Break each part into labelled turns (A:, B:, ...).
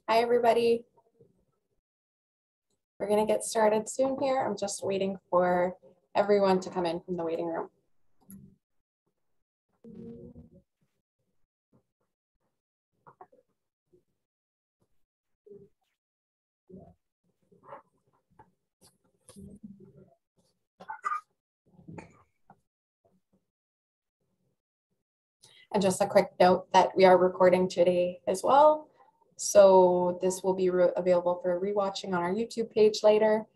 A: Hi, everybody. We're going to get started soon here. I'm just waiting for everyone to come in from the waiting room. And just a quick note that we are recording today as well. So this will be available for rewatching on our YouTube page later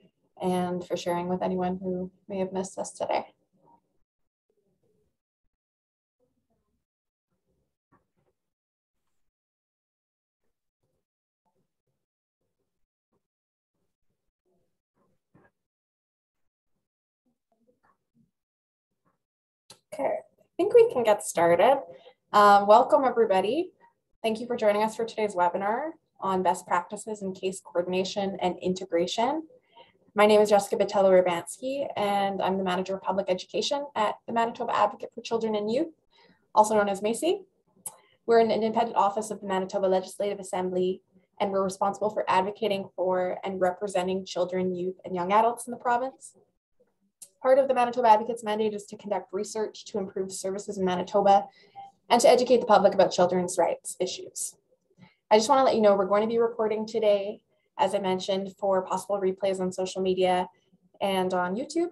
A: and for sharing with anyone who may have missed us today. Okay, I think we can get started. Welcome, everybody. Thank you for joining us for today's webinar on best practices in case coordination and integration. My name is Jessica Botello-Urbanski, and I'm the Manager of Public Education at the Manitoba Advocate for Children and Youth, also known as MACY. We're an independent office of the Manitoba Legislative Assembly, and we're responsible for advocating for and representing children, youth, and young adults in the province. Part of the Manitoba Advocate's mandate is to conduct research to improve services in Manitoba and to educate the public about children's rights issues. I just want to let you know we're going to be recording today, as I mentioned, for possible replays on social media and on YouTube.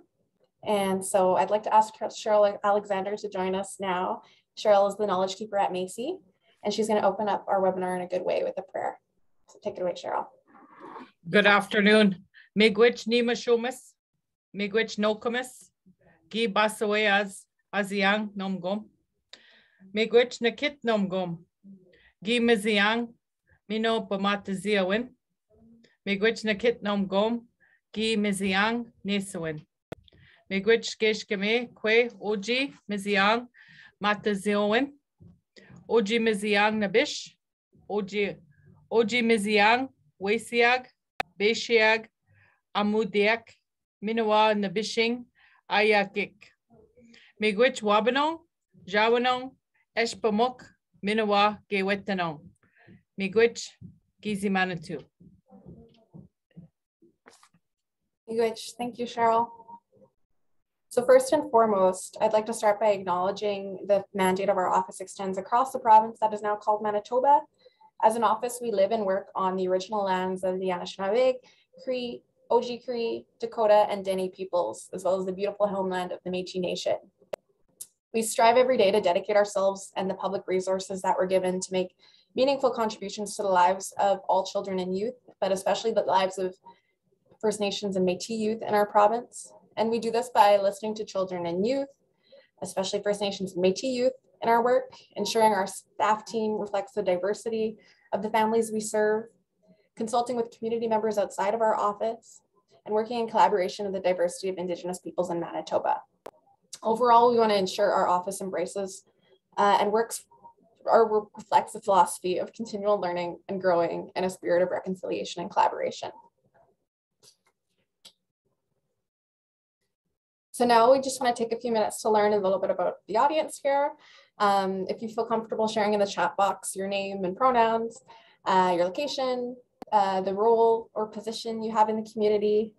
A: And so I'd like to ask Cheryl Alexander to join us now. Cheryl is the knowledge keeper at MACY, and she's going to open up our webinar in a good way with a prayer. So take it away, Cheryl.
B: Good afternoon. Miigwech nima shumas, miigwech nokumis, gi basaway as yang nomgom, miigwech nakit nomgom, gi miziang mino pamataziawin, miigwech nakit nomgom, gi miziang nesawin, miigwech geshkame kwe oji miziang mataziawin, oji miziang nabish, oji miziang wasiag, Beshiag, Amudiak, Minawa Nabishing, Ayakik. Miigwech Wabanong, Jawanong, Eshpamuk, Minawa Gewetanong. Miigwech Gizimanatu.
A: Miigwech, thank you, Cheryl. So first and foremost, I'd like to start by acknowledging the mandate of our office extends across the province that is now called Manitoba. As an office, we live and work on the original lands of the Anishinaabe, Cree, Oji-Cree, Dakota, and Dene peoples, as well as the beautiful homeland of the Métis Nation. We strive every day to dedicate ourselves and the public resources that we're given to make meaningful contributions to the lives of all children and youth, but especially the lives of First Nations and Métis youth in our province. And we do this by listening to children and youth, especially First Nations and Métis youth, in our work, ensuring our staff team reflects the diversity of the families we serve, consulting with community members outside of our office, and working in collaboration with the diversity of Indigenous peoples in Manitoba. Overall, we want to ensure our office embraces and works or reflects the philosophy of continual learning and growing in a spirit of reconciliation and collaboration. So now we just want to take a few minutes to learn a little bit about the audience here. If you feel comfortable sharing in the chat box your name and pronouns, your location, the role or position you have in the community.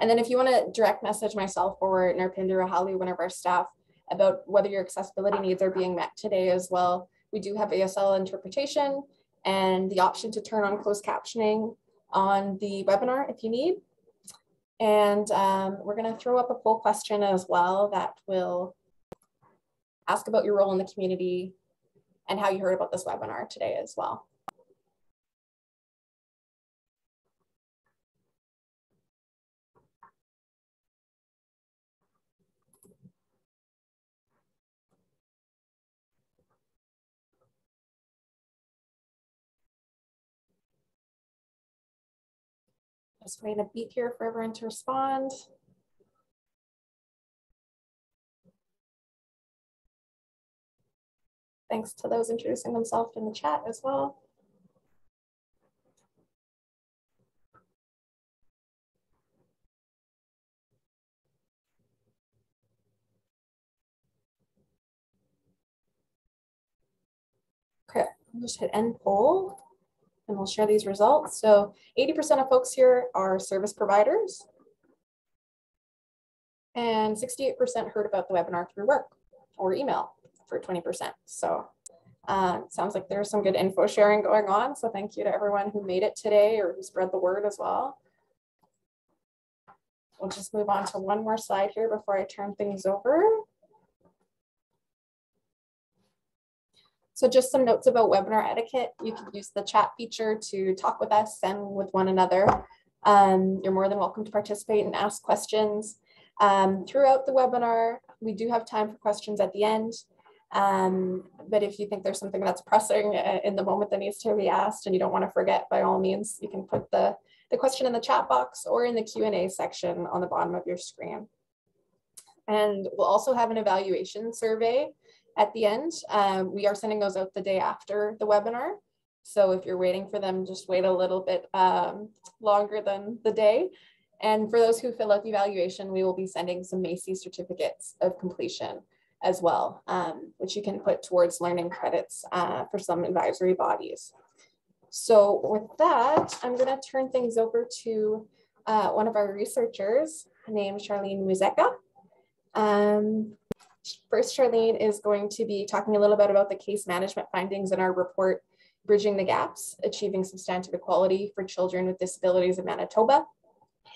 A: And then if you want to direct message myself or Narpinder Rahali, one of our staff, about whether your accessibility needs are being met today as well. We do have ASL interpretation and the option to turn on closed captioning on the webinar if you need. And we're going to throw up a poll question as well that will ask about your role in the community and how you heard about this webinar today as well. Just waiting a beat here for everyone to respond. Thanks to those introducing themselves in the chat as well. Okay, I'll just hit end poll and we'll share these results. So 80% of folks here are service providers, and 68% heard about the webinar through work or email for 20%. So sounds like there's some good info sharing going on. So thank you to everyone who made it today or who spread the word as well. We'll just move on to one more slide here before I turn things over. So just some notes about webinar etiquette. You can use the chat feature to talk with us and with one another. You're more than welcome to participate and ask questions. Throughout the webinar, we do have time for questions at the end. But if you think there's something that's pressing in the moment that needs to be asked and you don't want to forget, by all means, you can put the question in the chat box or in the Q&A section on the bottom of your screen. And we'll also have an evaluation survey at the end. We are sending those out the day after the webinar. So if you're waiting for them, just wait a little bit longer than the day. And for those who fill out the evaluation, we will be sending some Macy certificates of completion as well, which you can put towards learning credits for some advisory bodies. So with that, I'm going to turn things over to one of our researchers named Charlene Muzeka. First, Charlene is going to be talking a little bit about the case management findings in our report, Bridging the Gaps, Achieving Substantive Equality for Children with Disabilities in Manitoba.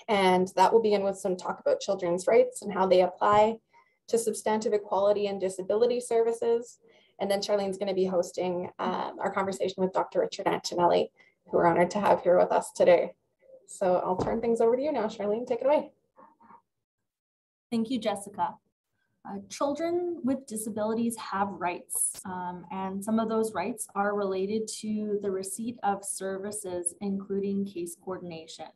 A: And that will begin with some talk about children's rights and how they apply to substantive equality and disability services. And then Charlene's going to be hosting our conversation with Dr. Richard Antonelli, who we're honored to have here with us today. So I'll turn things over to you now, Charlene. Take it away.
C: Thank you, Jessica. Children with disabilities have rights, and some of those rights are related to the receipt of services, including case coordination.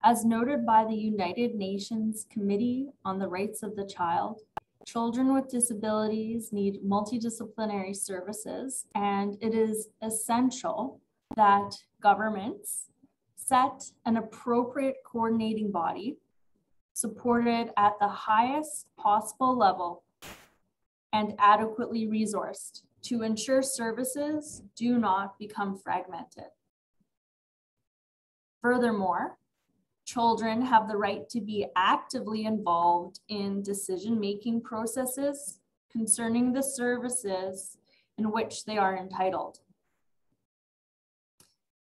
C: As noted by the United Nations Committee on the Rights of the Child, children with disabilities need multidisciplinary services, and it is essential that governments set an appropriate coordinating body supported at the highest possible level and adequately resourced to ensure services do not become fragmented. Furthermore, children have the right to be actively involved in decision-making processes concerning the services in which they are entitled.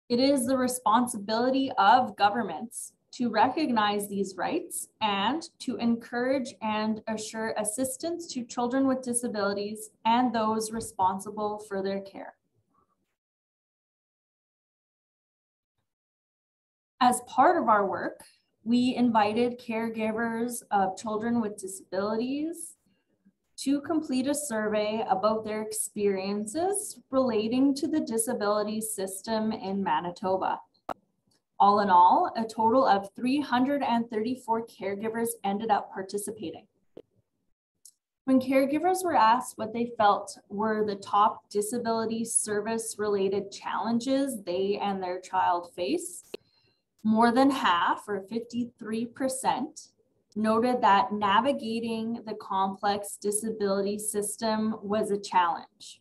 C: It is the responsibility of governments to recognize these rights and to encourage and assure assistance to children with disabilities and those responsible for their care. As part of our work, we invited caregivers of children with disabilities to complete a survey about their experiences relating to the disability system in Manitoba. All in all, a total of 334 caregivers ended up participating. When caregivers were asked what they felt were the top disability service-related challenges they and their child face, more than half, or 53%, noted that navigating the complex disability system was a challenge.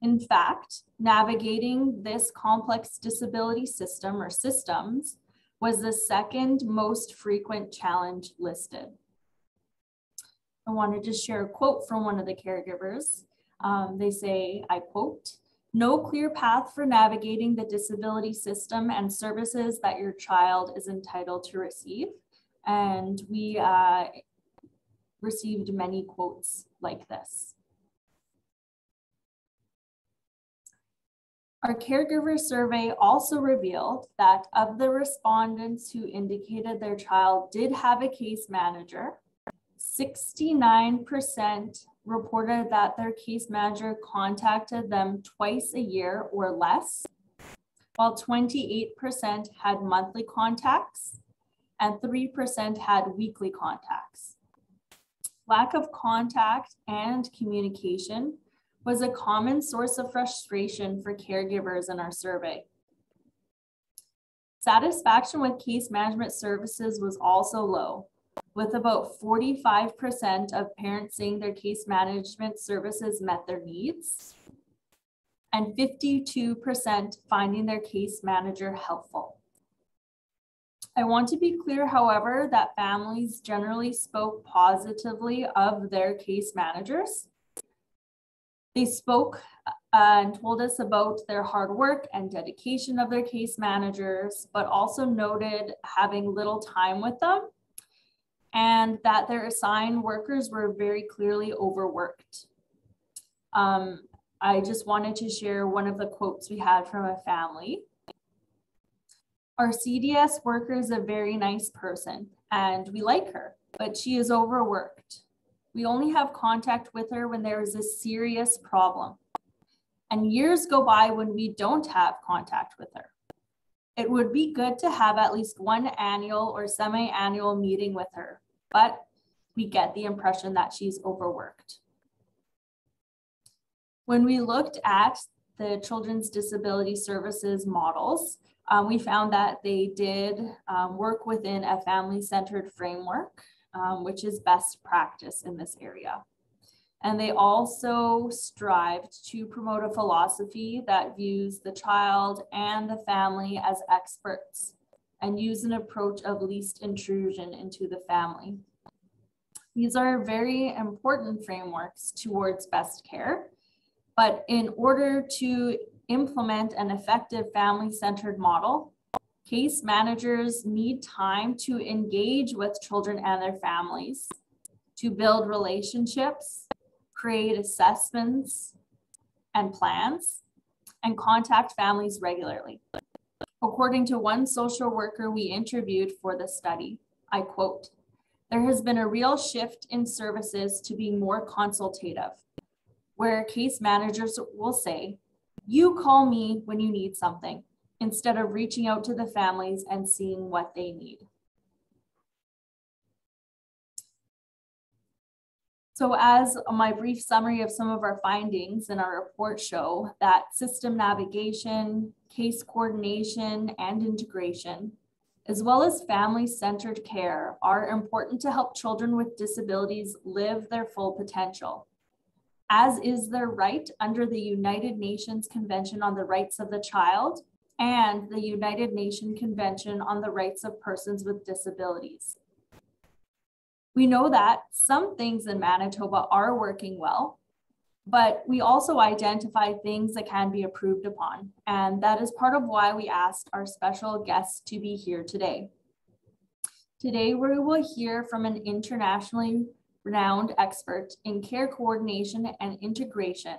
C: In fact, navigating this complex disability system or systems was the second most frequent challenge listed. I wanted to share a quote from one of the caregivers. They say, I quote, "No clear path for navigating the disability system and services that your child is entitled to receive." And we received many quotes like this. Our caregiver survey also revealed that of the respondents who indicated their child did have a case manager, 69% reported that their case manager contacted them twice a year or less, while 28% had monthly contacts and 3% had weekly contacts. Lack of contact and communication was a common source of frustration for caregivers in our survey. Satisfaction with case management services was also low, with about 45% of parents saying their case management services met their needs. and 52% finding their case manager helpful. I want to be clear, however, that families generally spoke positively of their case managers. They spoke and told us about their hard work and dedication of their case managers, but also noted having little time with them and that their assigned workers were very clearly overworked. I just wanted to share one of the quotes we had from a family. Our CDS worker is a very nice person and we like her, but she is overworked. We only have contact with her when there is a serious problem. And years go by when we don't have contact with her. It would be good to have at least one annual or semi-annual meeting with her, but we get the impression that she's overworked. When we looked at the Children's Disability Services models, we found that they did work within a family-centered framework, which is best practice in this area. And they also strived to promote a philosophy that views the child and the family as experts and use an approach of least intrusion into the family. These are very important frameworks towards best care, but in order to implement an effective family-centered model, case managers need time to engage with children and their families, to build relationships, create assessments and plans, and contact families regularly. According to one social worker we interviewed for the study, I quote, "There has been a real shift in services to being more consultative, where case managers will say, 'You call me when you need something,' instead of reaching out to the families and seeing what they need." So as my brief summary of some of our findings in our report show, that system navigation, case coordination, and integration, as well as family-centered care, are important to help children with disabilities live their full potential, as is their right under the United Nations Convention on the Rights of the Child and the United Nations Convention on the Rights of Persons with Disabilities. We know that some things in Manitoba are working well, but we also identify things that can be improved upon. And that is part of why we asked our special guests to be here today. Today, we will hear from an internationally renowned expert in care coordination and integration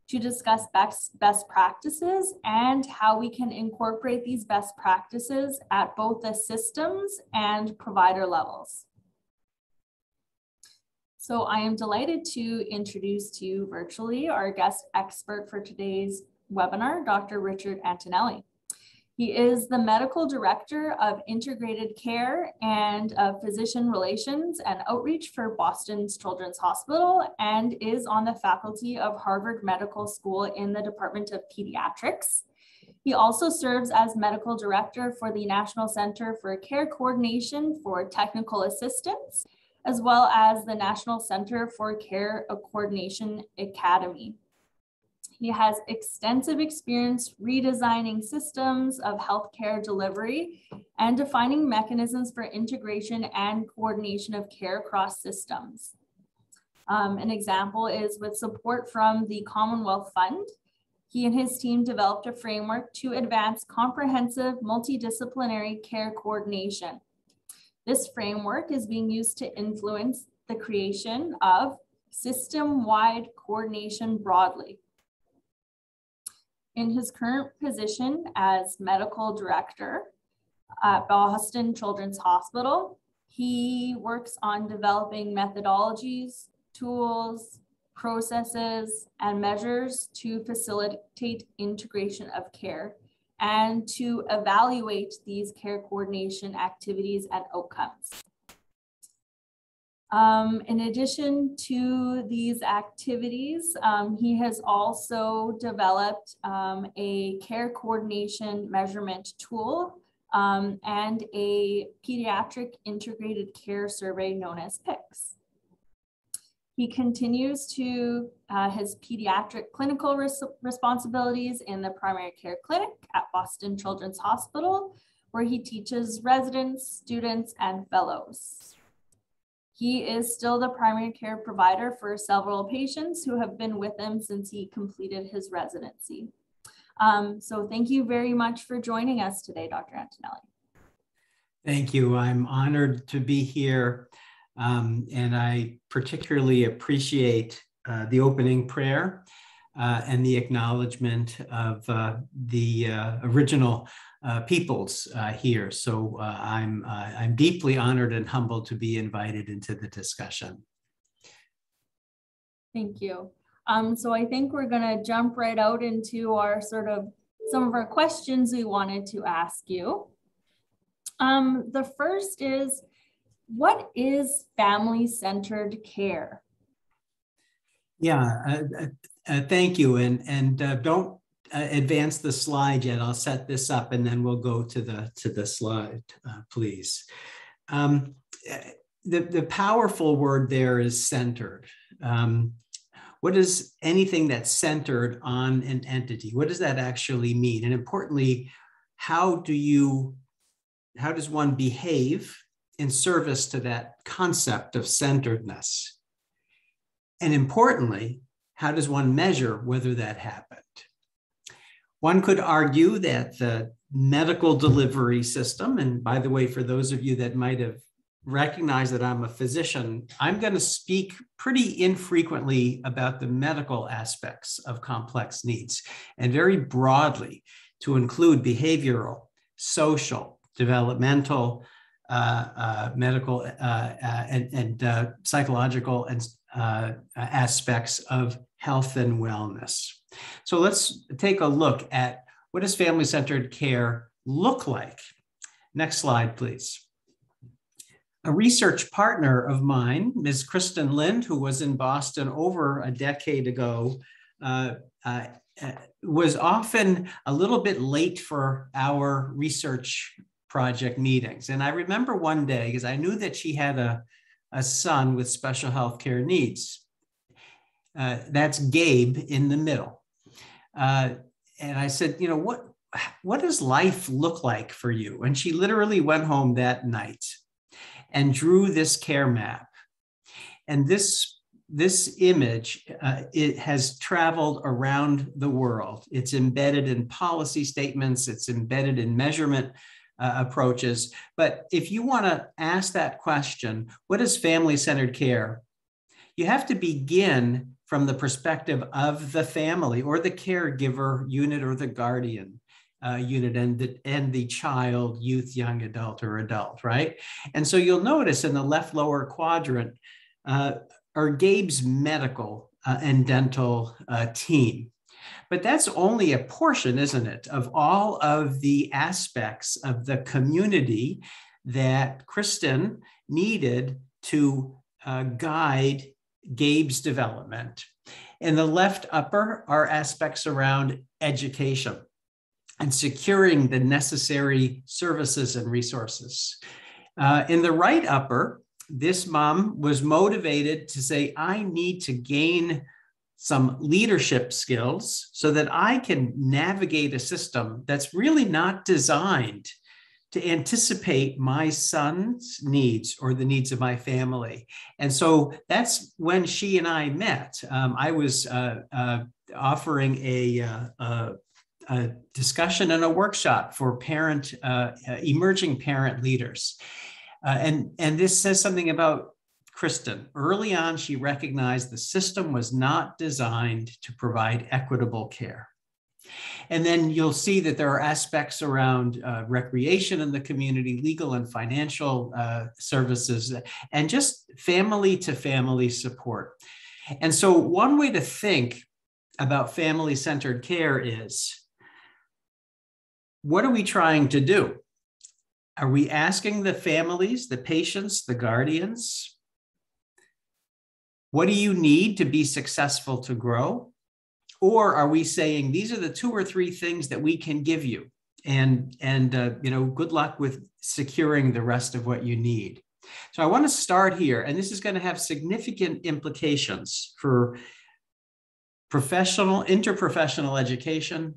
C: to discuss best practices and how we can incorporate these best practices at both the systems and provider levels. So I am delighted to introduce to you virtually our guest expert for today's webinar, Dr. Richard Antonelli. He is the Medical Director of Integrated Care and Physician Relations and Outreach for Boston Children's Hospital and is on the faculty of Harvard Medical School in the Department of Pediatrics. He also serves as Medical Director for the National Center for Care Coordination for Technical Assistance, as well as the National Center for Care Coordination Academy. He has extensive experience redesigning systems of healthcare delivery and defining mechanisms for integration and coordination of care across systems. An example is with support from the Commonwealth Fund. He and his team developed a framework to advance comprehensive multidisciplinary care coordination. This framework is being used to influence the creation of system-wide coordination broadly. In his current position as medical director at Boston Children's Hospital, he works on developing methodologies, tools, processes, and measures to facilitate integration of care and to evaluate these care coordination activities and outcomes. In addition to these activities, he has also developed a care coordination measurement tool and a pediatric integrated care survey known as PICS. He continues to his pediatric clinical responsibilities in the primary care clinic at Boston Children's Hospital, where he teaches residents, students, and fellows. He is still the primary care provider for several patients who have been with him since he completed his residency. So thank you very much for joining us today, Dr. Antonelli.
D: Thank you. I'm honored to be here. And I particularly appreciate the opening prayer and the acknowledgement of the original peoples here. So I'm deeply honored and humbled to be invited into the discussion.
C: Thank you. So I think we're going to jump right out into our some of our questions we wanted to ask you. The first is, what is family-centered care?
D: Yeah, thank you. And don't advance the slide yet. I'll set this up and then we'll go to the slide, please. The powerful word there is centered. What is anything that's centered on an entity? What does that actually mean? And importantly, how does one behave in service to that concept of centeredness? And importantly, how does one measure whether that happened? One could argue that the medical delivery system, and by the way, for those of you that might have recognized that I'm a physician, I'm going to speak pretty infrequently about the medical aspects of complex needs, and very broadly to include behavioral, social, developmental, medical, and psychological and aspects of health and wellness. So let's take a look at what does family-centered care look like. Next slide, please. A research partner of mine, Ms. Kristen Lind, who was in Boston over a decade ago, was often a little bit late for our research project meetings. And I remember one day, because I knew that she had a son with special healthcare needs. That's Gabe in the middle. And I said, you know, what does life look like for you? And she literally went home that night and drew this care map. And this image, it has traveled around the world. It's embedded in policy statements. It's embedded in measurement approaches. But if you want to ask that question, what is family-centered care? You have to begin from the perspective of the family or the caregiver unit or the guardian unit and the child, youth, young adult, or adult, right? And so you'll notice in the left lower quadrant are Gabe's medical and dental team. But that's only a portion, isn't it, of all of the aspects of the community that Kristen needed to guide Gabe's development. In the left upper are aspects around education and securing the necessary services and resources. In the right upper, this mom was motivated to say, I need to gain some leadership skills so that I can navigate a system that's really not designed to anticipate my son's needs or the needs of my family. And so that's when she and I met. I was offering a discussion and a workshop for emerging parent leaders. And this says something about Kristen. Early on, she recognized the system was not designed to provide equitable care. And then you'll see that there are aspects around recreation in the community, legal and financial services, and just family-to-family support. And so one way to think about family-centered care is, what are we trying to do? Are we asking the families, the patients, the guardians, what do you need to be successful to grow? Or are we saying these are the 2 or 3 things that we can give you, and good luck with securing the rest of what you need? So I want to start here, and this is going to have significant implications for interprofessional education,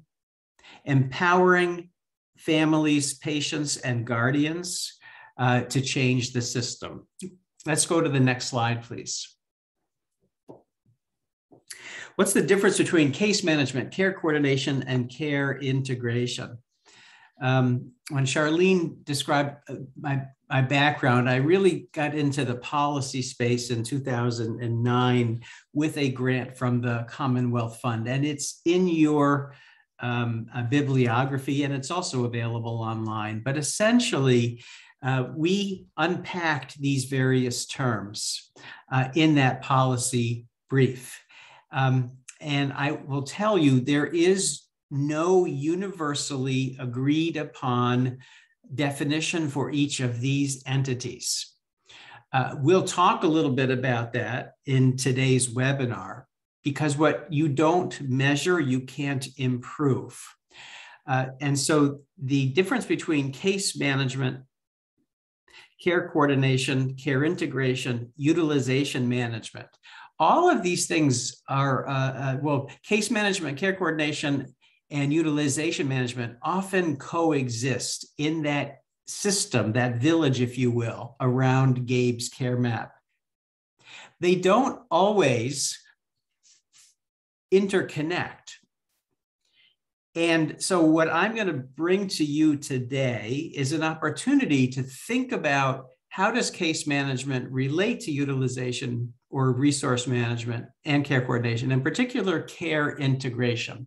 D: empowering families, patients, and guardians to change the system. Let's go to the next slide, please. What's the difference between case management, care coordination, and care integration? When Charlene described my background, I really got into the policy space in 2009 with a grant from the Commonwealth Fund, and it's in your bibliography, and it's also available online. But essentially, we unpacked these various terms in that policy brief. And I will tell you, there is no universally agreed upon definition for each of these entities. We'll talk a little bit about that in today's webinar, because what you don't measure, you can't improve. And so the difference between case management, care coordination, care integration, utilization management, all of these things are, well, case management, care coordination, and utilization management often coexist in that system, that village, if you will, around Gabe's care map. They don't always interconnect. And so what I'm going to bring to you today is an opportunity to think about, how does case management relate to utilization or resource management and care coordination, in particular care integration?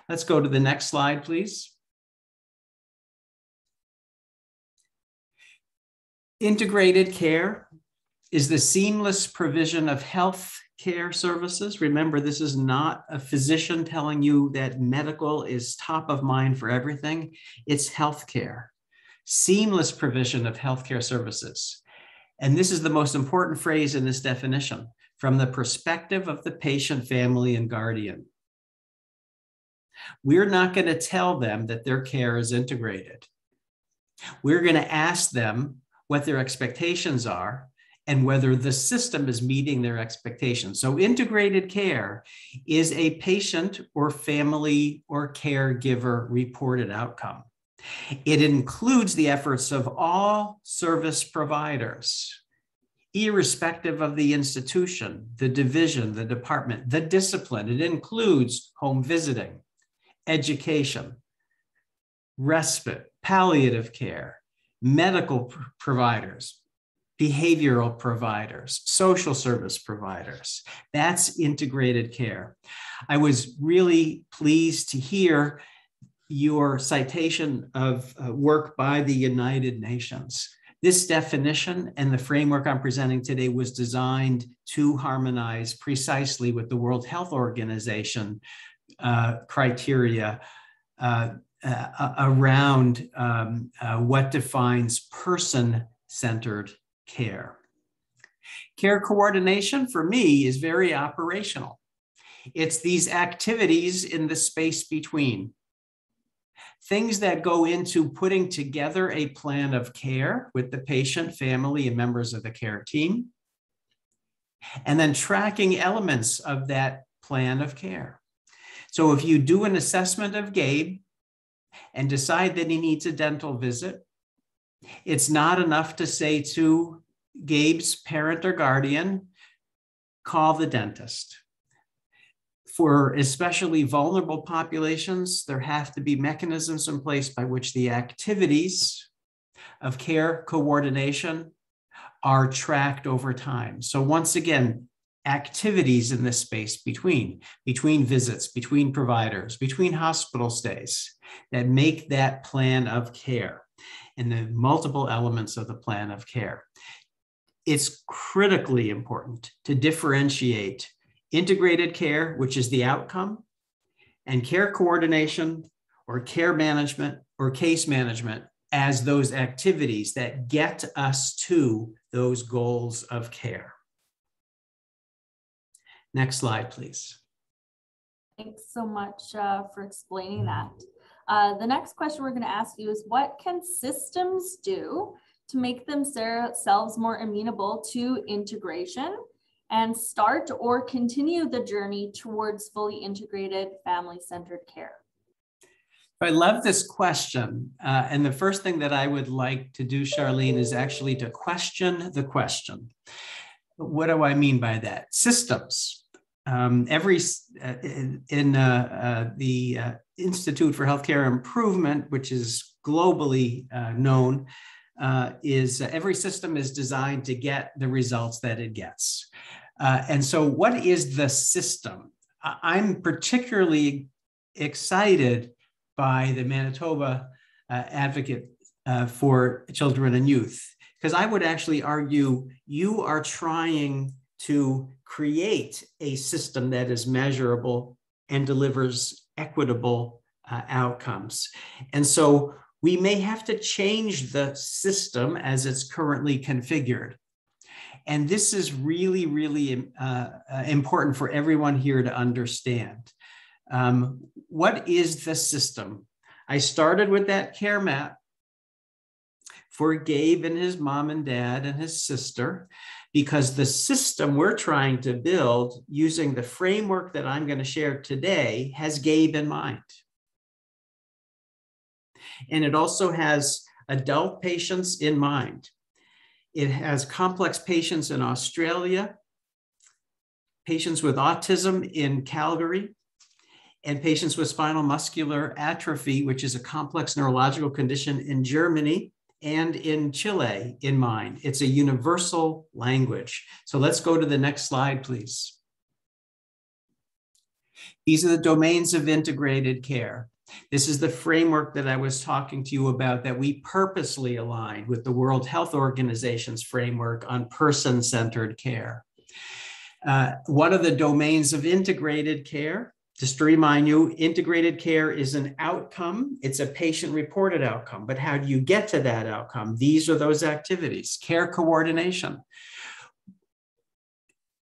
D: Let's go to the next slide, please. Integrated care is the seamless provision of health care services. Remember, this is not a physician telling you that medical is top of mind for everything. It's healthcare. Seamless provision of healthcare services. And this is the most important phrase in this definition, from the perspective of the patient, family, and guardian. We're not going to tell them that their care is integrated. We're going to ask them what their expectations are and whether the system is meeting their expectations. So integrated care is a patient or family or caregiver reported outcome. It includes the efforts of all service providers, irrespective of the institution, the division, the department, the discipline. It includes home visiting, education, respite, palliative care, medical providers, behavioral providers, social service providers. That's integrated care. I was really pleased to hear your citation of work by the United Nations. This definition and the framework I'm presenting today was designed to harmonize precisely with the World Health Organization criteria around what defines person-centered care. Care coordination for me is very operational. It's these activities in the space between. Things that go into putting together a plan of care with the patient, family, and members of the care team, and then tracking elements of that plan of care. So if you do an assessment of Gabe and decide that he needs a dental visit, it's not enough to say to Gabe's parent or guardian, call the dentist. For especially vulnerable populations, there have to be mechanisms in place by which the activities of care coordination are tracked over time. So once again, activities in this space between visits, between providers, between hospital stays that make that plan of care and the multiple elements of the plan of care. It's critically important to differentiate integrated care, which is the outcome, and care coordination or care management or case management as those activities that get us to those goals of care. Next slide, please.
C: Thanks so much for explaining that. The next question we're going to ask you is, what can systems do to make themselves more amenable to integration and start or continue the journey towards fully integrated family-centered care?
D: I love this question. And the first thing that I would like to do, Charlene, is actually to question the question. What do I mean by that? Systems. The Institute for Healthcare Improvement, which is globally known, is every system is designed to get the results that it gets. And so what is the system? I'm particularly excited by the Manitoba Advocate for Children and Youth, because I would actually argue you are trying to create a system that is measurable and delivers equitable outcomes. And so we may have to change the system as it's currently configured. And this is really, really important for everyone here to understand. What is the system? I started with that care map for Gabe and his mom and dad and his sister, because the system we're trying to build using the framework that I'm going to share today has Gabe in mind. And it also has adult patients in mind. It has complex patients in Australia, patients with autism in Calgary, and patients with spinal muscular atrophy, which is a complex neurological condition in Germany and in Chile in mind. It's a universal language. So let's go to the next slide, please. These are the domains of integrated care. This is the framework that I was talking to you about that we purposely aligned with the World Health Organization's framework on person-centered care. One of the domains of integrated care, just to remind you, integrated care is an outcome. It's a patient-reported outcome. But how do you get to that outcome? These are those activities: care coordination,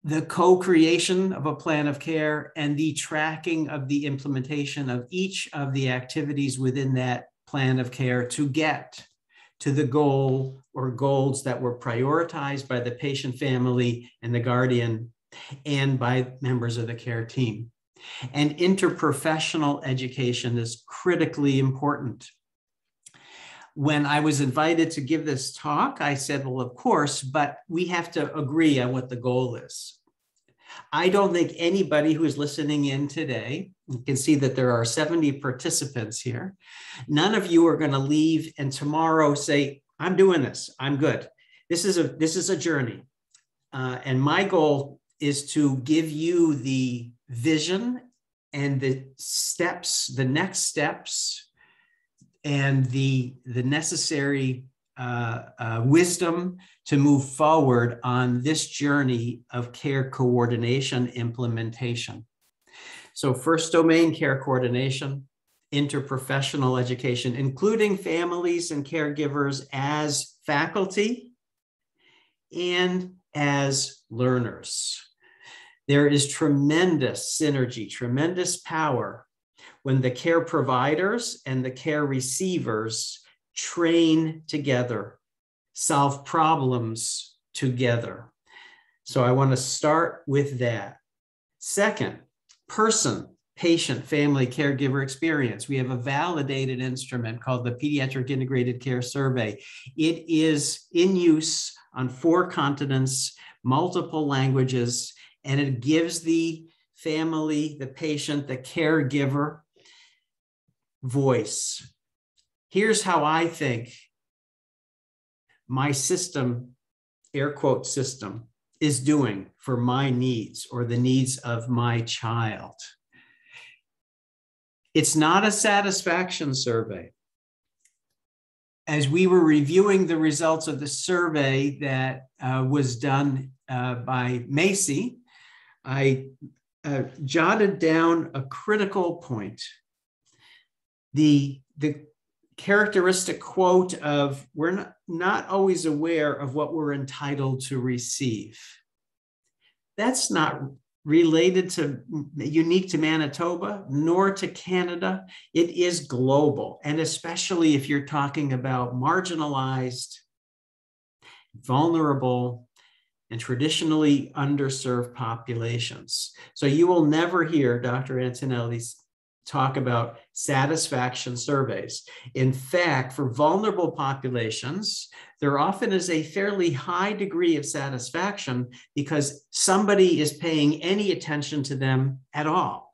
D: the co-creation of a plan of care, and the tracking of the implementation of each of the activities within that plan of care to get to the goal or goals that were prioritized by the patient family and the guardian and by members of the care team. And interprofessional education is critically important. When I was invited to give this talk, I said, well, of course, but we have to agree on what the goal is. I don't think anybody who is listening in today, you can see that there are 70 participants here. None of you are going to leave and tomorrow say, I'm doing this, I'm good. This is a journey. And my goal is to give you the vision and the steps, the next steps, and the necessary wisdom to move forward on this journey of care coordination implementation. So first domain, care coordination, interprofessional education, including families and caregivers as faculty and as learners. There is tremendous synergy, tremendous power when the care providers and the care receivers train together, solve problems together. So I want to start with that. Second, person, patient, family, caregiver experience. We have a validated instrument called the Pediatric Integrated Care Survey. It is in use on 4 continents, multiple languages, and it gives the family, the patient, the caregiver voice. Here's how I think my system, air quote system, is doing for my needs or the needs of my child. It's not a satisfaction survey. As we were reviewing the results of the survey that was done by Macy, I jotted down a critical point. The characteristic quote of, we're not always aware of what we're entitled to receive. That's not related to, unique to Manitoba, nor to Canada. It is global. And especially if you're talking about marginalized vulnerable, and traditionally underserved populations. So you will never hear Dr. Antonelli talk about satisfaction surveys. In fact, for vulnerable populations, there often is a fairly high degree of satisfaction because somebody is paying any attention to them at all.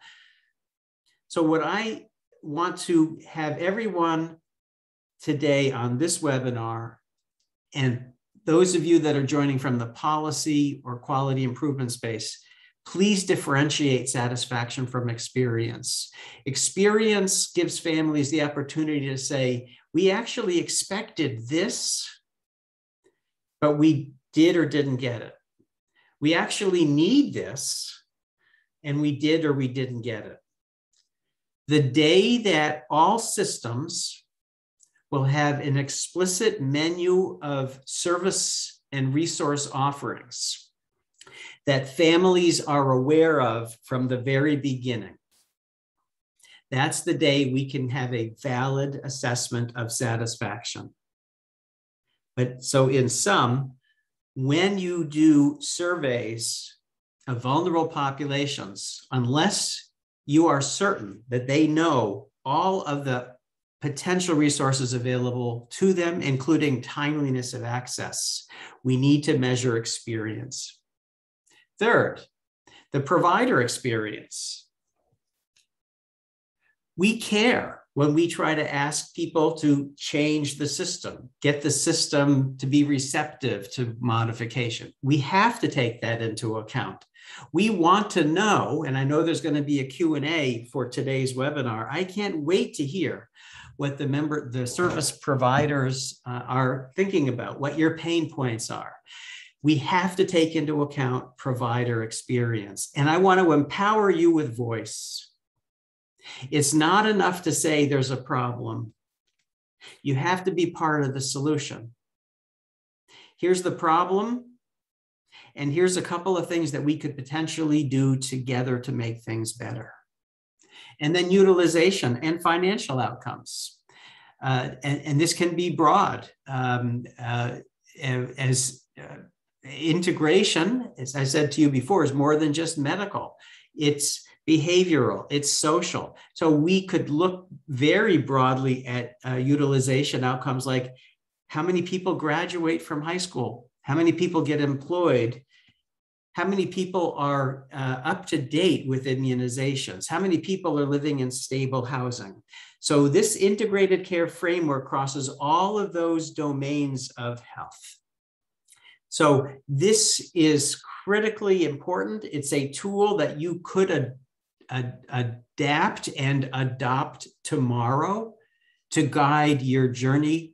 D: So what I want to have everyone today on this webinar, and those of you that are joining from the policy or quality improvement space, please differentiate satisfaction from experience. Experience gives families the opportunity to say, we actually expected this, but we did or didn't get it. We actually need this, and we did or we didn't get it. The day that all systems will have an explicit menu of service and resource offerings that families are aware of from the very beginning, that's the day we can have a valid assessment of satisfaction. But so in sum, when you do surveys of vulnerable populations, unless you are certain that they know all of the potential resources available to them, including timeliness of access, we need to measure experience. Third, the provider experience. We care when we try to ask people to change the system, get the system to be receptive to modification. We have to take that into account. We want to know, and I know there's going to be a Q&A for today's webinar. I can't wait to hear what the service providers are thinking about, what your pain points are. We have to take into account provider experience. And I want to empower you with voice. It's not enough to say there's a problem. You have to be part of the solution. Here's the problem, and here's a couple of things that we could potentially do together to make things better. And then utilization and financial outcomes. And this can be broad. Integration, as I said to you before, is more than just medical. It's behavioral, it's social. So we could look very broadly at utilization outcomes like how many people graduate from high school, how many people get employed, how many people are up to date with immunizations, how many people are living in stable housing. So this integrated care framework crosses all of those domains of health. So this is critically important. It's a tool that you could adapt and adopt tomorrow to guide your journey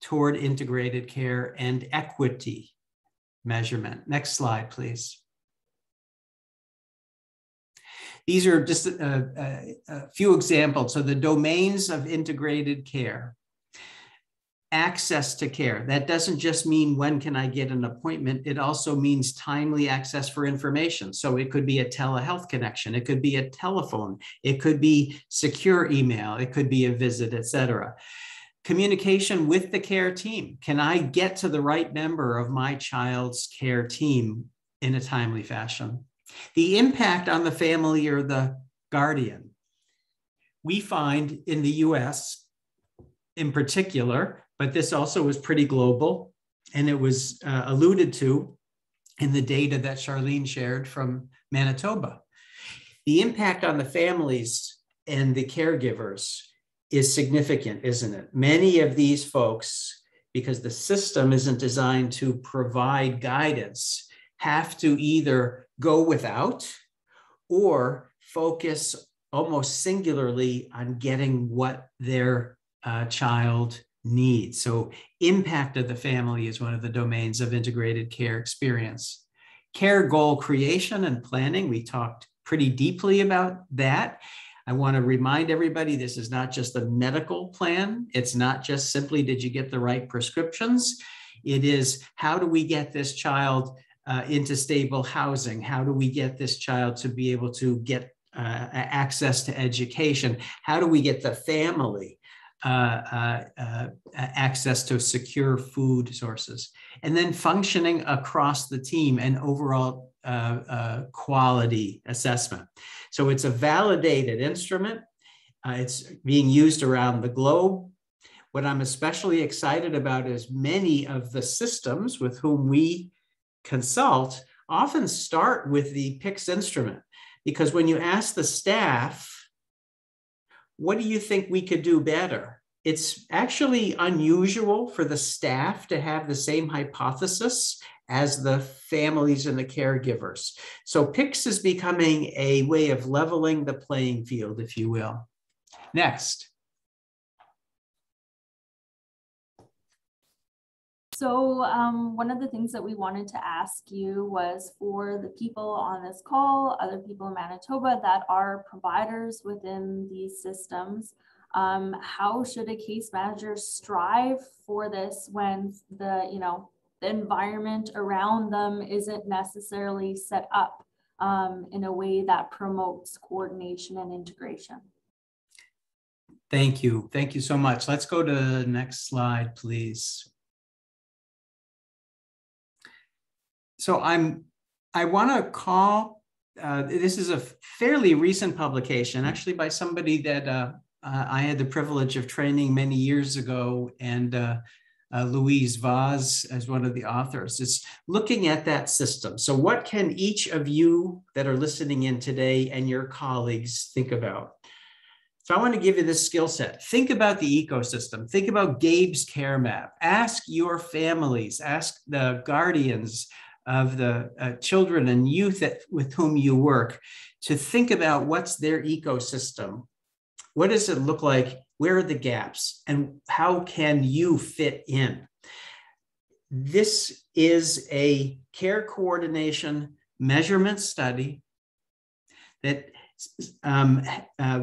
D: toward integrated care and equity measurement. Next slide, please. These are just a few examples. So the domains of integrated care. Access to care. That doesn't just mean when can I get an appointment, it also means timely access for information. So it could be a telehealth connection, it could be a telephone, it could be secure email, it could be a visit, etc. Communication with the care team. Can I get to the right member of my child's care team in a timely fashion? The impact on the family or the guardian. We find in the US in particular, but this also was pretty global, and it was alluded to in the data that Charlene shared from Manitoba. The impact on the families and the caregivers is significant, isn't it? Many of these folks, because the system isn't designed to provide guidance, have to either go without or focus almost singularly on getting what their child needs. So impact of the family is one of the domains of integrated care experience. Care goal creation and planning, we talked pretty deeply about that. I want to remind everybody, this is not just a medical plan. It's not just simply, did you get the right prescriptions? It is, how do we get this child into stable housing? How do we get this child to be able to get access to education? How do we get the family access to secure food sources, and then functioning across the team and overall quality assessment. So it's a validated instrument. It's being used around the globe. What I'm especially excited about is many of the systems with whom we consult often start with the PICS instrument, because when you ask the staff, what do you think we could do better? It's actually unusual for the staff to have the same hypothesis as the families and the caregivers. So PICS is becoming a way of leveling the playing field, if you will. Next.
C: So one of the things that we wanted to ask you was, for the people on this call, other people in Manitoba that are providers within these systems, how should a case manager strive for this when the environment around them isn't necessarily set up in a way that promotes coordination and integration?
D: Thank you. Thank you so much. Let's go to the next slide, please. So I want to call, this is a fairly recent publication, actually by somebody that I had the privilege of training many years ago, and Louise Vaz as one of the authors. It's looking at that system. So what can each of you that are listening in today and your colleagues think about? So I want to give you this skill set. Think about the ecosystem. Think about Gabe's care map. Ask your families, ask the guardians of the children and youth with whom you work to think about what's their ecosystem. What does it look like? Where are the gaps? And how can you fit in? This is a care coordination measurement study that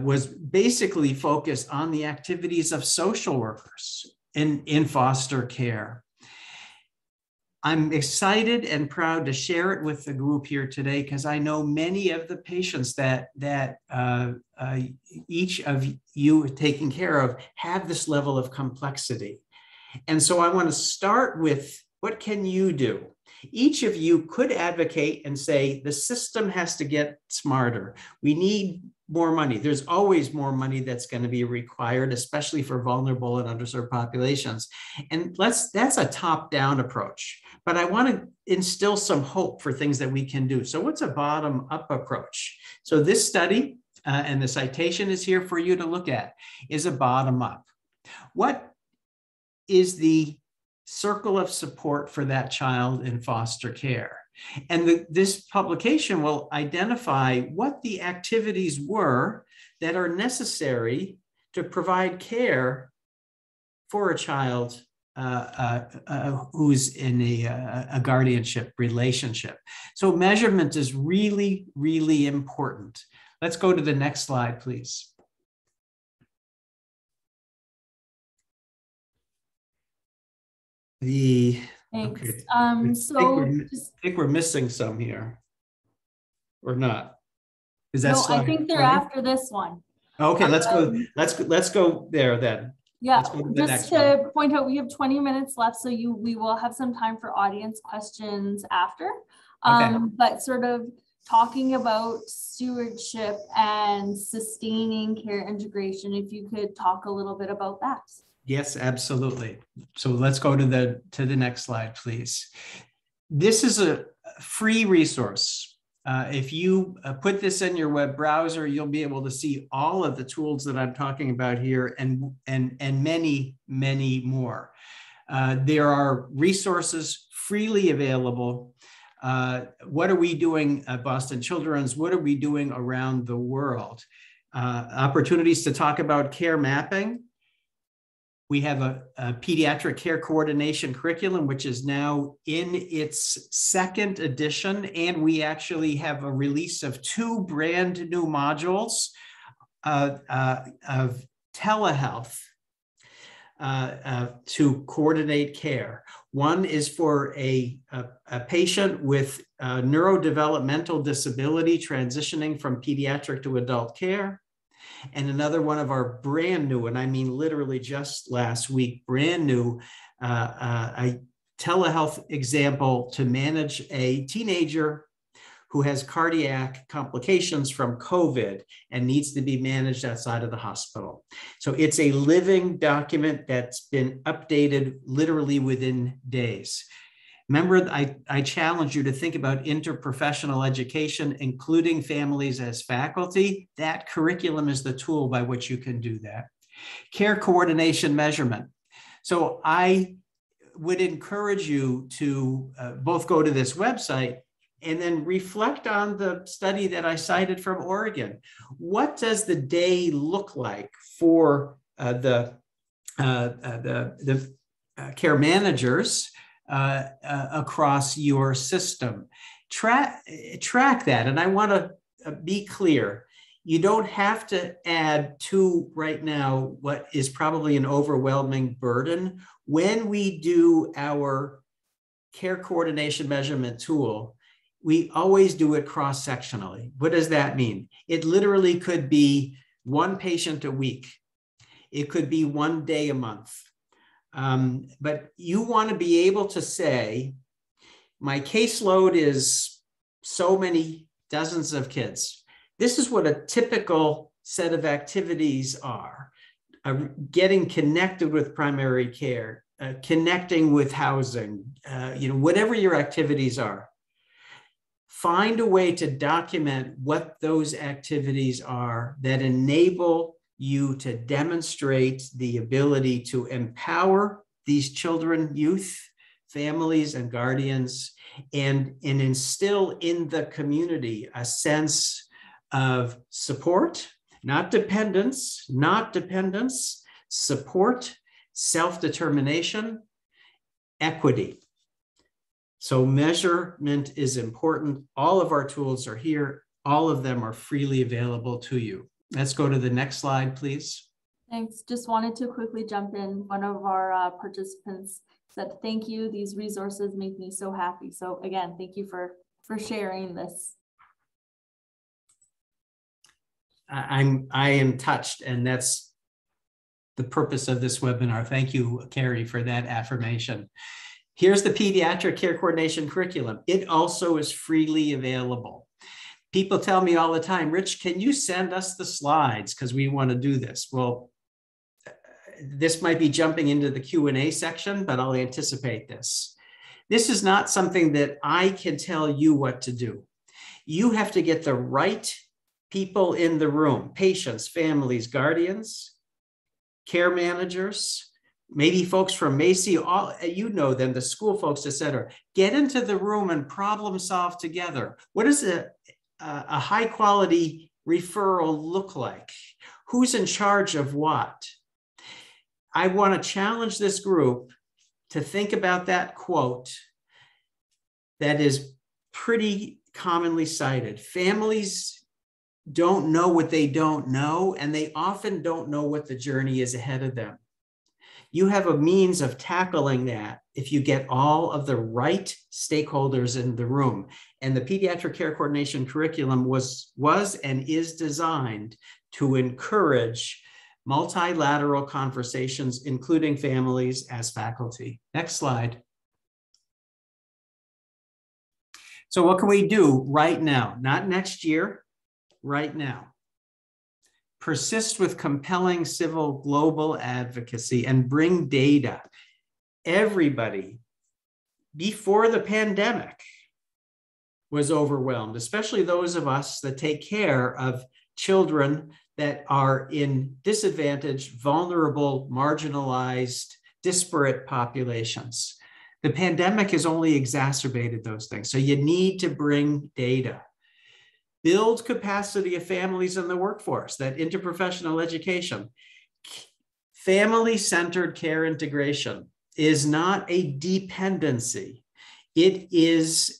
D: was basically focused on the activities of social workers in foster care. I'm excited and proud to share it with the group here today, because I know many of the patients that each of you are taking care of have this level of complexity. And so I want to start with, what can you do? Each of you could advocate and say, the system has to get smarter. We need more money. There's always more money that's going to be required, especially for vulnerable and underserved populations. And that's a top-down approach. But I want to instill some hope for things that we can do. So what's a bottom-up approach? So this study, and the citation is here for you to look at, is a bottom-up. What is the circle of support for that child in foster care? And this publication will identify what the activities were that are necessary to provide care for a child who's in a guardianship relationship. So measurement is really, really important. Let's go to the next slide, please.
C: Thanks.
D: Okay.
C: I
D: think we're missing some here, or not? Is that
C: no,
D: slide
C: I think they're
D: 20?
C: after this one.
D: Okay, let's go. Let's go there then.
C: Yeah,
D: Let's go to the
C: just
D: next
C: to
D: one.
C: point out, we have 20 minutes left, so we will have some time for audience questions after.
D: Okay.
C: But sort of talking about stewardship and sustaining care integration, if you could talk a little bit about that.
D: Yes, absolutely. So let's go to the next slide, please. This is a free resource. If you put this in your web browser, you'll be able to see all of the tools that I'm talking about here, and many, many more. There are resources freely available. What are we doing at Boston Children's? What are we doing around the world? Opportunities to talk about care mapping. We have a pediatric care coordination curriculum, which is now in its second edition. And we actually have a release of 2 brand new modules of telehealth to coordinate care. One is for a patient with neurodevelopmental disability transitioning from pediatric to adult care. And another one of our brand new, and I mean literally just last week, brand new, a telehealth example to manage a teenager who has cardiac complications from COVID and needs to be managed outside of the hospital. So it's a living document that's been updated literally within days. Remember, I challenge you to think about interprofessional education, including families as faculty. That curriculum is the tool by which you can do that. Care coordination measurement. So I would encourage you to both go to this website and then reflect on the study that I cited from Oregon. What does the day look like for the care managers across your system? Track that. And I want to be clear. You don't have to add to right now what is probably an overwhelming burden. When we do our care coordination measurement tool, we always do it cross-sectionally. What does that mean? It literally could be one patient a week. It could be one day a month. But you want to be able to say, my caseload is so many dozens of kids. This is what a typical set of activities are. Getting connected with primary care, connecting with housing, whatever your activities are. Find a way to document what those activities are that enable you to demonstrate the ability to empower these children, youth, families, and guardians, and instill in the community a sense of support, not dependence, support, self-determination, equity. So measurement is important. All of our tools are here. All of them are freely available to you. Let's go to the next slide, please.
C: Thanks. Just wanted to quickly jump in. One of our participants said, thank you. These resources make me so happy. So again, thank you for sharing this.
D: I am touched, and that's the purpose of this webinar. Thank you, Carrie, for that affirmation. Here's the pediatric care coordination curriculum. It also is freely available. People tell me all the time, Rich, can you send us the slides? Because we want to do this. Well, this might be jumping into the Q&A section, but I'll anticipate this. This is not something that I can tell you what to do. You have to get the right people in the room, patients, families, guardians, care managers, maybe folks from Macy, all you know them, the school folks, et cetera. Get into the room and problem solve together. What does a high quality referral look like? Who's in charge of what? I want to challenge this group to think about that quote that is pretty commonly cited. Families don't know what they don't know, and they often don't know what the journey is ahead of them. You have a means of tackling that if you get all of the right stakeholders in the room. And the pediatric care coordination curriculum was and is designed to encourage multilateral conversations, including families as faculty. Next slide. So what can we do right now? Not next year, right now. Persist with compelling civil global advocacy and bring data. Everybody before the pandemic was overwhelmed, especially those of us that take care of children that are in disadvantaged, vulnerable, marginalized, disparate populations. The pandemic has only exacerbated those things. So you need to bring data. Build capacity of families in the workforce, that interprofessional education. Family-centered care integration is not a dependency. It is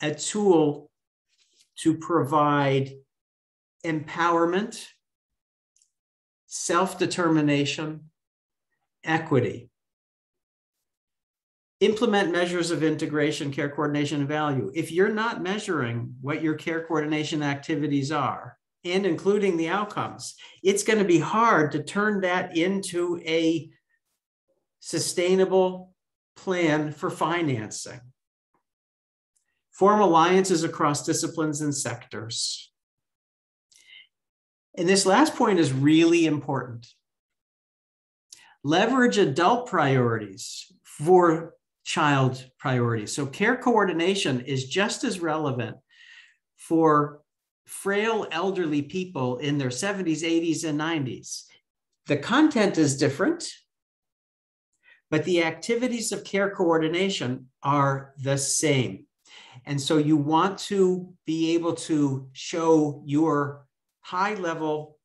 D: a tool to provide empowerment, self-determination, equity. Implement measures of integration, care coordination, and value. If you're not measuring what your care coordination activities are and including the outcomes, it's going to be hard to turn that into a sustainable plan for financing. Form alliances across disciplines and sectors. And this last point is really important. Leverage adult priorities for child priorities. So care coordination is just as relevant for frail elderly people in their 70s, 80s, and 90s. The content is different, but the activities of care coordination are the same. And so you want to be able to show your high-level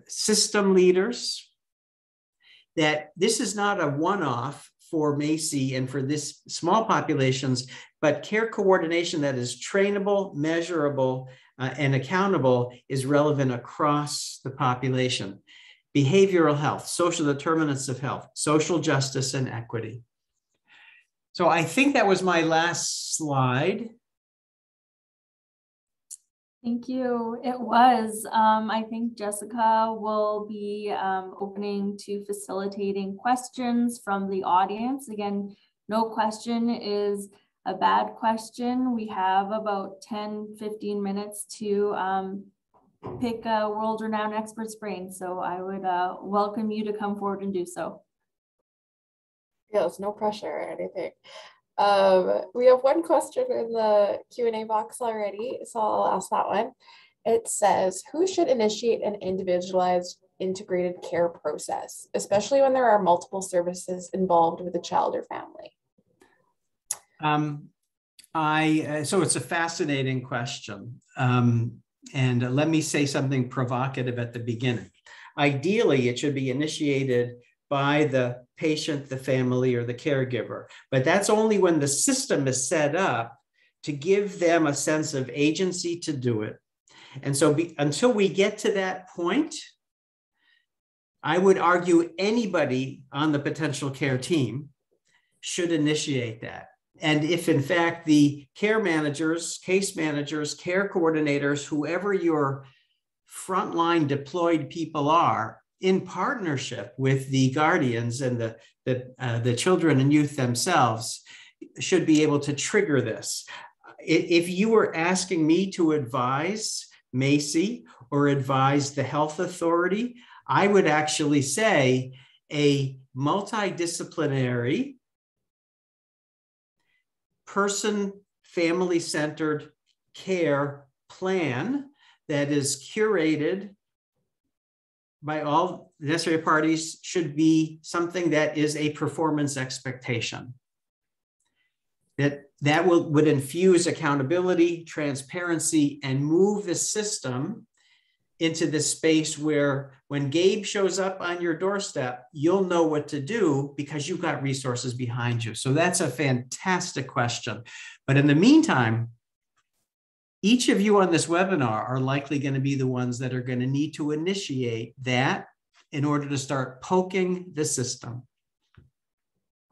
D: system leaders that this is not a one-off for MACI and for this small populations, but care coordination that is trainable, measurable, and accountable is relevant across the population. Behavioral health, social determinants of health, social justice, and equity. So I think that was my last slide.
C: Thank you. It was. I think Jessica will be opening to facilitating questions from the audience. Again, no question is a bad question. We have about 10-15 minutes to pick a world-renowned expert's brain. So I would welcome you to come forward and do so.
A: Yeah, there's no pressure or anything. We have one question in the Q&A box already, so I'll ask that one. It says, who should initiate an individualized integrated care process, especially when there are multiple services involved with a child or family?
D: So it's a fascinating question. And let me say something provocative at the beginning. Ideally, it should be initiated by the patient, the family, or the caregiver. But that's only when the system is set up to give them a sense of agency to do it. And so until we get to that point, I would argue anybody on the potential care team should initiate that. And if in fact the care managers, case managers, care coordinators, whoever your frontline deployed people are, in partnership with the guardians and the children and youth themselves, should be able to trigger this. If you were asking me to advise MACI or advise the health authority, I would actually say a multidisciplinary, person, family-centered care plan that is curated by all necessary parties should be something that is a performance expectation. That would infuse accountability, transparency, and move the system into this space where when Gabe shows up on your doorstep, you'll know what to do because you've got resources behind you. So that's a fantastic question. But in the meantime, each of you on this webinar are likely going to be the ones that are going to need to initiate that in order to start poking the system.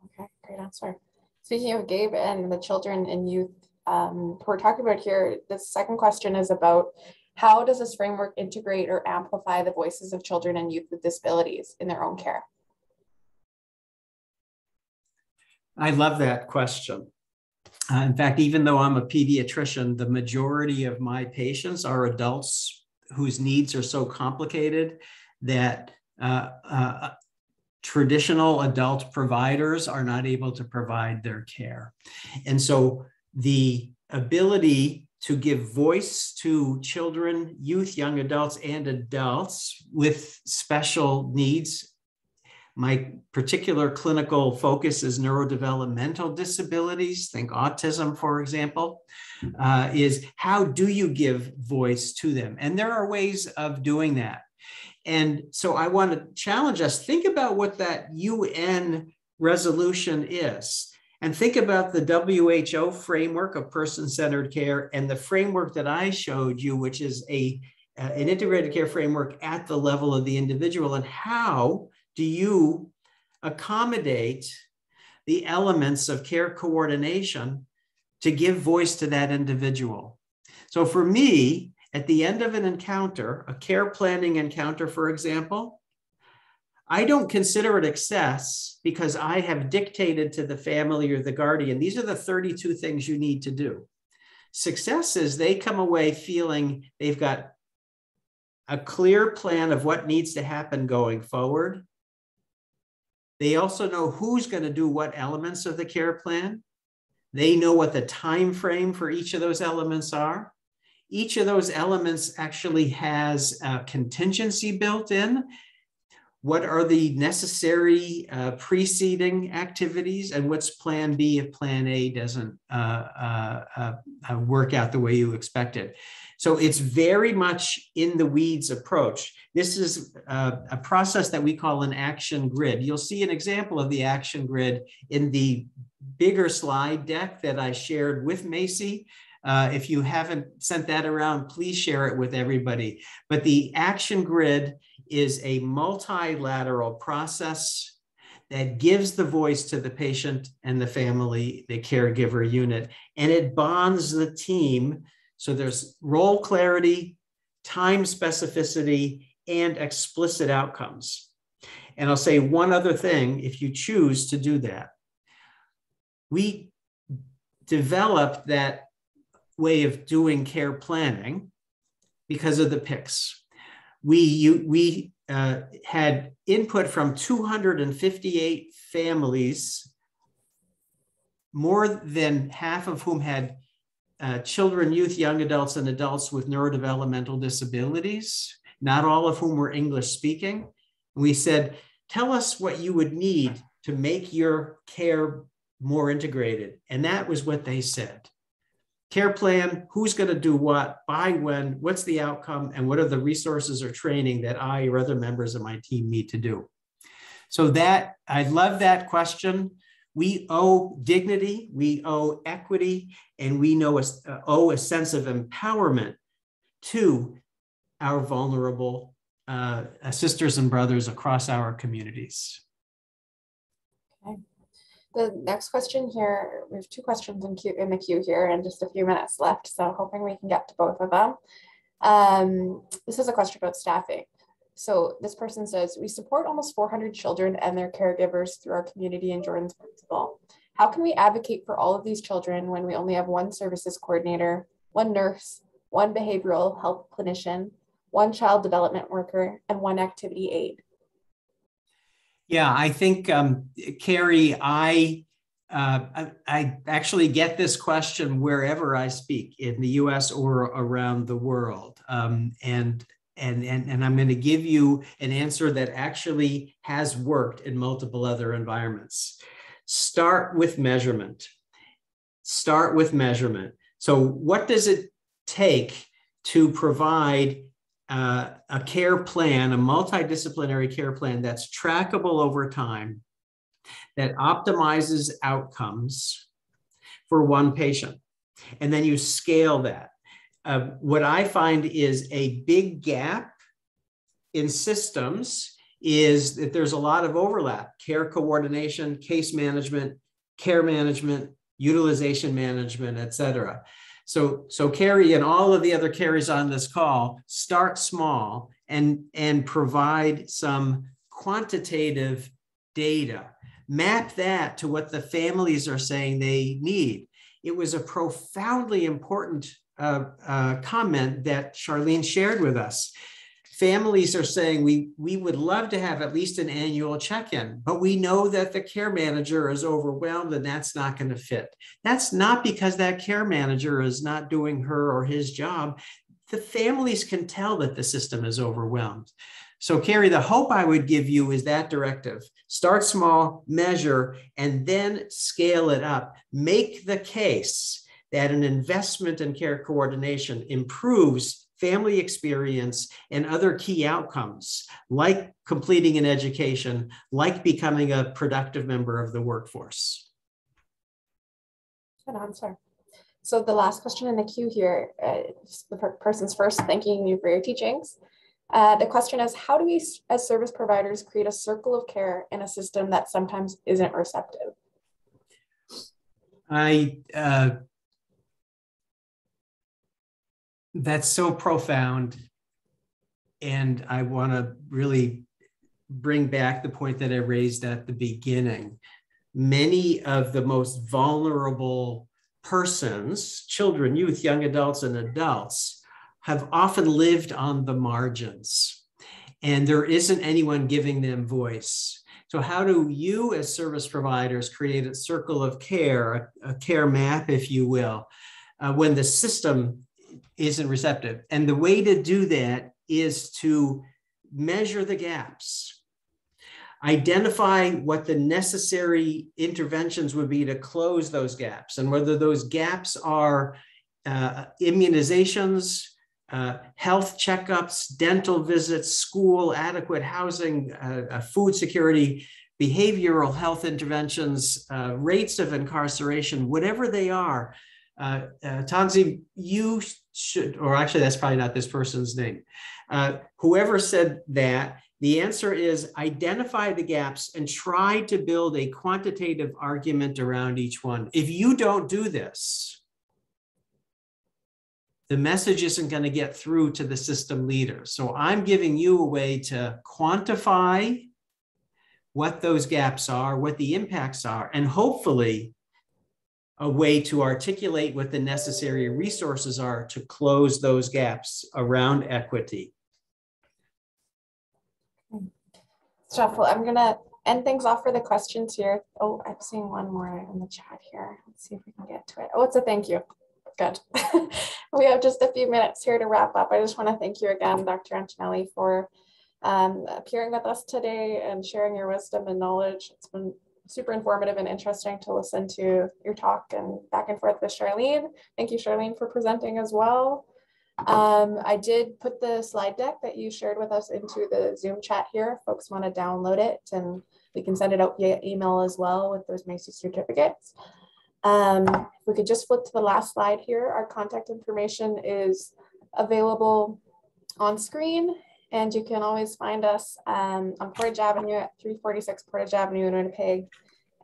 A: Okay, great answer. Speaking of Gabe and the children and youth we're talking about here, the second question is about how does this framework integrate or amplify the voices of children and youth with disabilities in their own care?
D: I love that question. In fact, even though I'm a pediatrician, the majority of my patients are adults whose needs are so complicated that traditional adult providers are not able to provide their care. And so the ability to give voice to children, youth, young adults, and adults with special needs. My particular clinical focus is neurodevelopmental disabilities, think autism, for example, is how do you give voice to them? And there are ways of doing that. And so I want to challenge us, think about what that UN resolution is. And think about the WHO framework of person-centered care and the framework that I showed you, which is an integrated care framework at the level of the individual. And how do you accommodate the elements of care coordination to give voice to that individual? So for me, at the end of an encounter, a care planning encounter, for example, I don't consider it excess because I have dictated to the family or the guardian, these are the 32 things you need to do. Success is they come away feeling they've got a clear plan of what needs to happen going forward. They also know who's going to do what elements of the care plan. They know what the time frame for each of those elements are. Each of those elements actually has a contingency built in. What are the necessary preceding activities, and what's plan B if plan A doesn't work out the way you expected? So it's very much in the weeds approach. This is a process that we call an action grid. You'll see an example of the action grid in the bigger slide deck that I shared with Macy. If you haven't sent that around, please share it with everybody. But the action grid is a multilateral process that gives the voice to the patient and the family, the caregiver unit, and it bonds the team. So there's role clarity, time specificity, and explicit outcomes. And I'll say one other thing, if you choose to do that. We developed that way of doing care planning because of the PICS. We had input from 258 families, more than half of whom had children, youth, young adults, and adults with neurodevelopmental disabilities, not all of whom were English speaking. We said, tell us what you would need to make your care more integrated. And that was what they said. Care plan, who's going to do what, by when, what's the outcome, and what are the resources or training that I or other members of my team need to do. So that, I love that question. We owe dignity, we owe equity, and we owe a sense of empowerment to our vulnerable sisters and brothers across our communities.
A: Okay. The next question here, we have two questions in the queue here and just a few minutes left, so hoping we can get to both of them. This is a question about staffing. So this person says, we support almost 400 children and their caregivers through our community in Jordan's Principle. How can we advocate for all of these children when we only have one services coordinator, one nurse, one behavioral health clinician, one child development worker, and one activity aide?
D: Yeah, I think, Carrie, I actually get this question wherever I speak in the US or around the world. And I'm going to give you an answer that actually has worked in multiple other environments. Start with measurement. Start with measurement. So what does it take to provide a care plan, a multidisciplinary care plan that's trackable over time, that optimizes outcomes for one patient? And then you scale that. What I find is a big gap in systems is that there's a lot of overlap: care coordination, case management, care management, utilization management, et cetera. So Carrie and all of the other Carries on this call, start small and provide some quantitative data. Map that to what the families are saying they need. It was a profoundly important comment that Charlene shared with us. Families are saying, we would love to have at least an annual check-in, but we know that the care manager is overwhelmed and that's not going to fit. That's not because that care manager is not doing her or his job. The families can tell that the system is overwhelmed. So Carrie, the hope I would give you is that directive. Start small, measure, and then scale it up. Make the case that an investment in care coordination improves family experience and other key outcomes, like completing an education, like becoming a productive member of the workforce.
A: Good answer. So the last question in the queue here, the person's first thanking you for your teachings. The question is, how do we as service providers create a circle of care in a system that sometimes isn't receptive?
D: That's so profound. And I want to really bring back the point that I raised at the beginning. Many of the most vulnerable persons, children, youth, young adults, and adults, have often lived on the margins, and there isn't anyone giving them voice. So how do you as service providers create a circle of care, a care map, if you will, when the system isn't receptive? And the way to do that is to measure the gaps, identify what the necessary interventions would be to close those gaps, and whether those gaps are immunizations, health checkups, dental visits, school, adequate housing, food security, behavioral health interventions, rates of incarceration, whatever they are. Tansi, you should, or actually that's probably not this person's name. Whoever said that, the answer is identify the gaps and try to build a quantitative argument around each one. If you don't do this, the message isn't going to get through to the system leader. So I'm giving you a way to quantify what those gaps are, what the impacts are, and hopefully a way to articulate what the necessary resources are to close those gaps around equity.
A: Jeff, I'm going to end things off for the questions here. Oh, I'm seeing one more in the chat here. Let's see if we can get to it. Oh, it's a thank you. Good. We have just a few minutes here to wrap up. I just want to thank you again, Dr. Antonelli, for appearing with us today and sharing your wisdom and knowledge. It's been super informative and interesting to listen to your talk and back and forth with Charlene. Thank you, Charlene, for presenting as well. I did put the slide deck that you shared with us into the Zoom chat here. If folks want to download it, and we can send it out via email as well with those Macy certificates. If we could just flip to the last slide here, our contact information is available on screen, and you can always find us on Portage Avenue at 346 Portage Avenue in Winnipeg.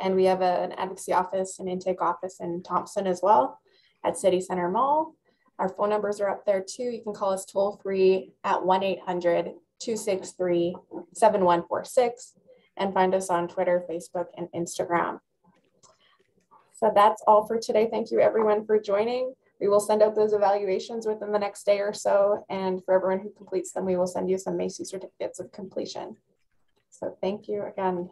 A: And we have an advocacy office and intake office in Thompson as well at City Center Mall. Our phone numbers are up there too. You can call us toll-free at 1-800-263-7146 and find us on Twitter, Facebook, and Instagram. So that's all for today. Thank you everyone for joining. We will send out those evaluations within the next day or so. And for everyone who completes them, we will send you some Macy certificates of completion. So thank you again.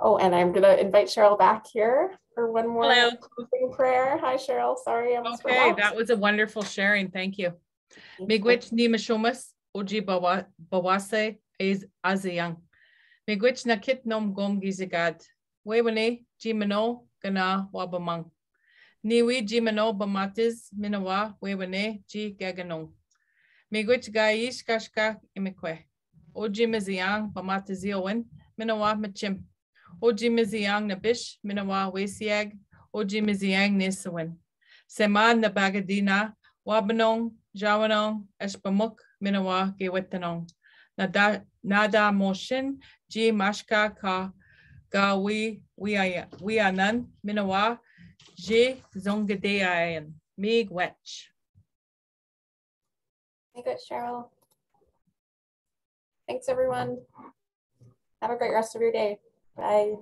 A: Oh, and I'm going to invite Cheryl back here for one more closing prayer. Hi, Cheryl. Sorry, I'm
B: okay. That was a wonderful sharing. Thank you. Miigwech ni mashomas oji bawase is aziyang. Miigwech na kit nom gom gizigad. Wewane jimano gana wabamang. Niwi jimano bamatis minawa wewane ji gaganong. Miigwech gaish kashka imekwe. Oji miziyang bamatiziowen minawa machim. Oji miziyang nabish minawa wesiag. Oji miziyang nisawin. Sema na bagadina wabanong jawanong espamuk minawa gewetanong. Nada moshin ji mashka ka ga we anan minawa je zongadeayan miigwech.
A: Miigwech, Cheryl. Thanks everyone. Have a great rest of your day. Bye.